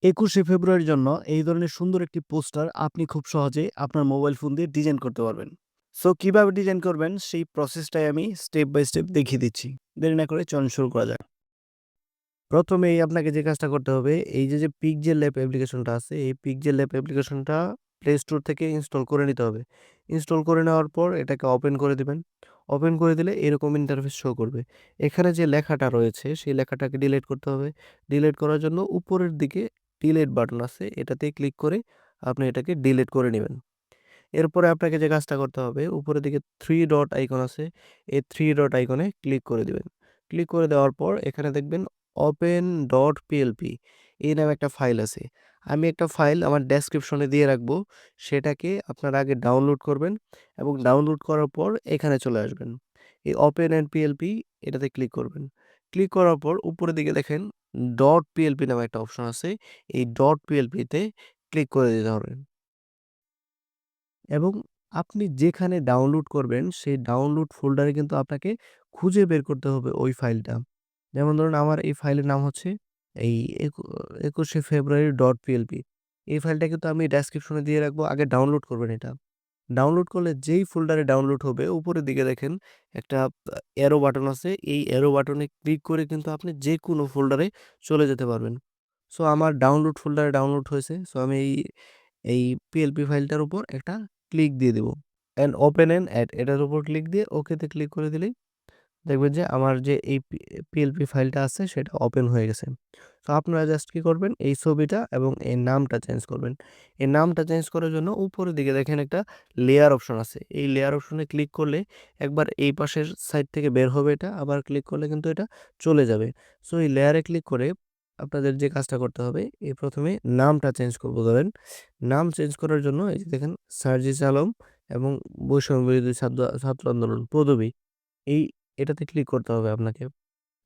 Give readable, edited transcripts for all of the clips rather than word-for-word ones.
২১শে ফেব্রুয়ারির জন্য এই ধরনের সুন্দর একটি পোস্টার আপনি খুব সহজেই আপনার মোবাইল ফোন দিয়ে ডিজাইন করতে পারবেন। সো কিভাবে ডিজাইন করবেন সেই প্রসেসটাই আমি স্টেপ বাই স্টেপ দেখিয়ে দিচ্ছি। দেরি না করে চলুন শুরু করা যাক। প্রথমেই আপনাকে যে কাজটা করতে হবে, এই যে পিক্সেল ল্যাব অ্যাপ্লিকেশনটা আছে, এই পিক্সেল ল্যাব অ্যাপ্লিকেশনটা প্লে স্টোর থেকে ইনস্টল করে নিতে হবে। ইনস্টল করে নেওয়ার পর এটাকে ওপেন করে দিবেন। ওপেন করে দিলে এরকম ইন্টারফেস শো করবে। এখানে যে লেখাটা রয়েছে সেই লেখাটাকে ডিলিট করতে হবে। ডিলিট করার জন্য উপরের দিকে ডিলিট বাটন আছে, এটাতে ক্লিক করে আপনি এটাকে ডিলিট করে নিবেন। এরপরে আপনাকে যে কাজটা করতে হবে, উপরের দিকে 3 ডট আইকন আছে, এই 3 ডট আইকনে ক্লিক করে দিবেন। ক্লিক করে দেওয়ার পর এখানে দেখবেন open.plp এই নামে একটা ফাইল আছে। আমি একটা ফাইল আমার ডেসক্রিপশনে দিয়ে রাখবো। সেটাকে আপনারা আগে ডাউনলোড করবেন এবং ডাউনলোড করার পর এখানে চলে আসবেন। এই ওপেন এন্ড পিএলপি এটাতে ক্লিক করবেন। ক্লিক করার পর উপরের দিকে দেখেন .plp নামে একটা অপশন আছে। এই .plp তে ক্লিক করে দিতে হবে। এবং আপনি যেখানে ডাউনলোড করবেন সেই ডাউনলোড ফোল্ডারে কিন্তু আপনাকে খুঁজে বের করতে হবে ওই ফাইলটা। যেমন ধরুন আমার এই ফাইলের নাম হচ্ছে এই একু ২১শে ফেব্রুয়ারি ডট পিএলপি। এই ফাইলটা কিন্তু আমি ডেসক্রিপশনে দিয়ে রাখবো। আগে ডাউনলোড করবেন এটা। ডাউনলোড করলে যেই ফোল্ডারে ডাউনলোড হবে উপরের দিকে দেখেন একটা অ্যারো বাটন আছে। এই অ্যারো বাটনে ক্লিক করে কিন্তু আপনি যেকোনো ফোল্ডারে চলে যেতে পারবেন। সো আমার ডাউনলোড ফোল্ডারে ডাউনলোড হয়েছে। সো আমি এই পিএলপি ফাইলটার উপর একটা ক্লিক দিয়ে দেব। অ্যান্ড ওপেন অ্যান্ড অ্যাড এটার উপর ক্লিক দিয়ে ওকেতে ক্লিক করে দিলেই দেখবেন যে আমার যে এই পিএলপি ফাইলটা আছে সেটা ওপেন হয়ে গেছে। তো আপনারা জাস্ট কি করবেন, এই ছবিটা এবং এই নামটা চেঞ্জ করবেন। এই নামটা চেঞ্জ করার জন্য উপরের দিকে দেখেন একটা লেয়ার অপশন আছে। এই লেয়ার অপশনে ক্লিক করলে একবার এই পাশের সাইড থেকে বের হবে এটা, আবার ক্লিক করলে কিন্তু এটা চলে যাবে। সো এই লেয়ারে ক্লিক করে আপনাদের যে কাজটা করতে হবে, এই প্রথমে নামটা চেঞ্জ করব। ধরেন নাম চেঞ্জ করার জন্য এই যে দেখেন সার্জিস আলম এবং বৈষম্য বিরোধী ছাত্র আন্দোলন পদবী, এই এটাতে ক্লিক করতে হবে আপনাকে।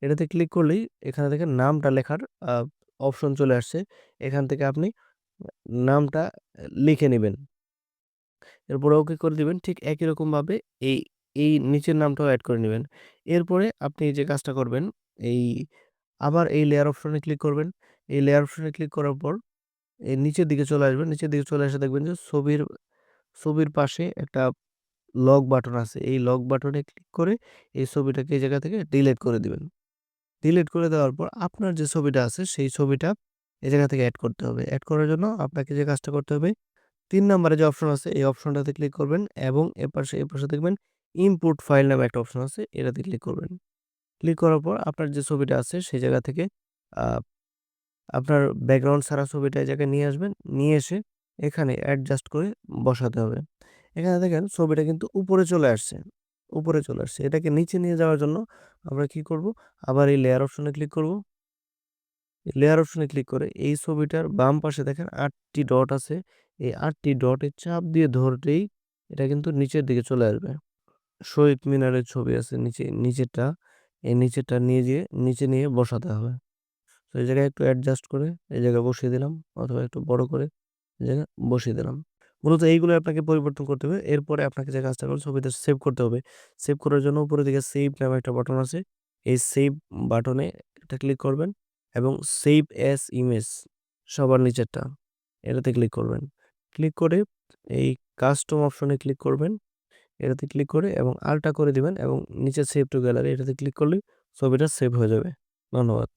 এটাতে ক্লিক করলেই এখানে দেখেন নামটা লেখার অপশন চলে আসছে। এখান থেকে আপনি নামটা লিখে নিবেন। এরপরে ওকে করে দিবেন। ঠিক একই রকমভাবে এই এই নিচের নামটাও এড করে নিবেন। এরপরে আপনি যে কাজটা করবেন, এই আবার এই লেয়ার অপশনে ক্লিক করবেন। এই লেয়ার অপশনে ক্লিক করার পর এই নিচের দিকে চলে আসবেন। নিচের দিকে চলে এসে দেখবেন যে ছবির পাশে একটা লক বাটন আছে। এই লক বাটনে ক্লিক করে এই ছবিটাকে এই জায়গা থেকে ডিলিট করে দিবেন। ডিলিট করে দেওয়ার পর আপনার যে ছবিটা আছে সেই ছবিটা এই জায়গা থেকে এড করতে হবে। এড করার জন্য আপনাকে যে কাজটা করতে হবে, ৩ নাম্বারে যে অপশন আছে এই অপশনটাতে ক্লিক করবেন এবং এপাশে দেখবেন ইম্পোর্ট ফাইল নামে একটা অপশন আছে, এটাতে ক্লিক করবেন। ক্লিক করার পর আপনার যে ছবিটা আছে সেই জায়গা থেকে আ আপনার ব্যাকগ্রাউন্ড ছাড়া ছবিটা এই জায়গায় নিয়ে আসবেন। নিয়ে এসে এখানে অ্যাডজাস্ট করে বসাতে হবে। এখানে দেখেন ছবিটা কিন্তু উপরে চলে আসছে। উপরে চলে আসছে। এটাকে নিচে নিয়ে যাওয়ার জন্য আমরা কি করব? আবার এই লেয়ার অপশনে ক্লিক করব। লেয়ার অপশনে ক্লিক করে এই ছবিটার বাম পাশে দেখেন ৮ টি ডট আছে। এই ৮ টি ডটে চাপ দিয়ে ধরলেই এটা কিন্তু নিচের দিকে চলে আসবে। শহীদ মিনারের ছবি আছে নিচেরটা। এই নিচেরটা নিয়ে যেয়ে নিচে নিয়ে বসাতে হবে। তো এই জায়গায় একটু অ্যাডজাস্ট করে এই জায়গায় বসিয়ে দিলাম অথবা একটু বড় করে এই জায়গায় বসিয়ে দিলাম। মূলত এইগুলো আপনাকে পরিবর্তন করতে হবে। এরপরে আপনাকে যে কাজটা করবে, ছবিটা সেভ করতে হবে। সেভ করার জন্য উপরের দিকে সেভ নামে একটা বাটন আছে। এই সেভ বাটনে এটা ক্লিক করবেন এবং সেভ অ্যাজ ইমেজ সবার নিচেরটা এটাতে ক্লিক করবেন। ক্লিক করে এই কাস্টম অপশনে ক্লিক করবেন। এটাতে ক্লিক করে এবং আলটা করে দিবেন এবং নিচে সেভ টু গ্যালারি এটাতে ক্লিক করলেই ছবিটা সেভ হয়ে যাবে। ধন্যবাদ।